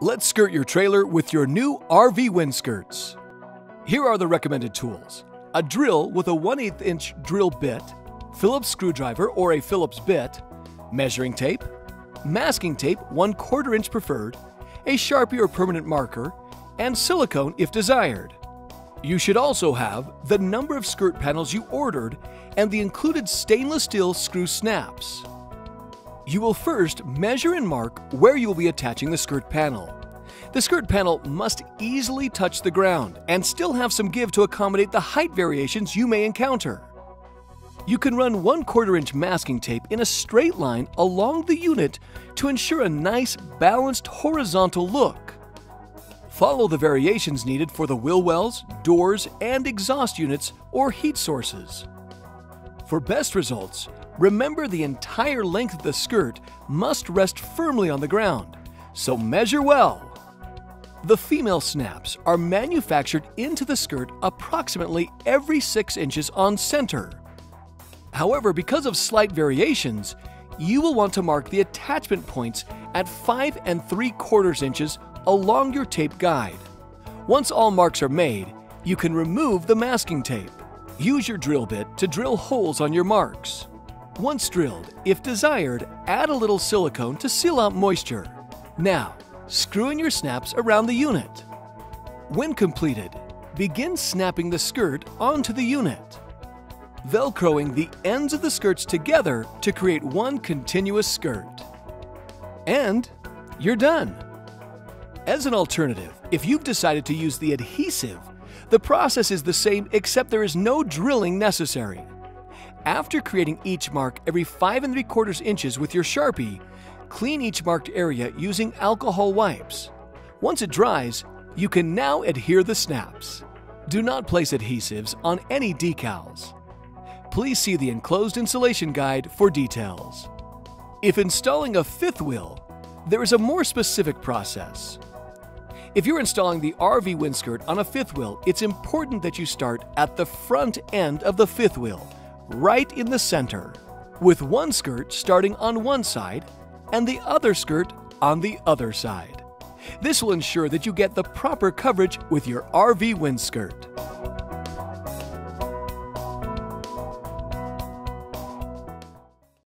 Let's skirt your trailer with your new RV WindSkirts. Here are the recommended tools: a drill with a 1/8 inch drill bit, Phillips screwdriver or a Phillips bit, measuring tape, masking tape 1/4 inch preferred, a Sharpie or permanent marker, and silicone if desired. You should also have the number of skirt panels you ordered and the included stainless steel screw snaps. You will first measure and mark where you will be attaching the skirt panel. The skirt panel must easily touch the ground and still have some give to accommodate the height variations you may encounter. You can run 1/4 inch masking tape in a straight line along the unit to ensure a nice, balanced horizontal look. Follow the variations needed for the wheel wells, doors, and exhaust units or heat sources. For best results, remember the entire length of the skirt must rest firmly on the ground, so measure well. The female snaps are manufactured into the skirt approximately every 6 inches on center. However, because of slight variations, you will want to mark the attachment points at 5 3/4 inches along your tape guide. Once all marks are made, you can remove the masking tape. Use your drill bit to drill holes on your marks. Once drilled, if desired, add a little silicone to seal out moisture. Now, screw in your snaps around the unit. When completed, begin snapping the skirt onto the unit, Velcroing the ends of the skirts together to create one continuous skirt. And you're done! As an alternative, if you've decided to use the adhesive, the process is the same except there is no drilling necessary. After creating each mark every 5 3/4 inches with your Sharpie, clean each marked area using alcohol wipes. Once it dries, you can now adhere the snaps. Do not place adhesives on any decals. Please see the enclosed installation guide for details. If installing a fifth wheel, there is a more specific process. If you're installing the RV WindSkirt on a fifth wheel, it's important that you start at the front end of the fifth wheel, right in the center, with one skirt starting on one side and the other skirt on the other side. This will ensure that you get the proper coverage with your RV WindSkirt.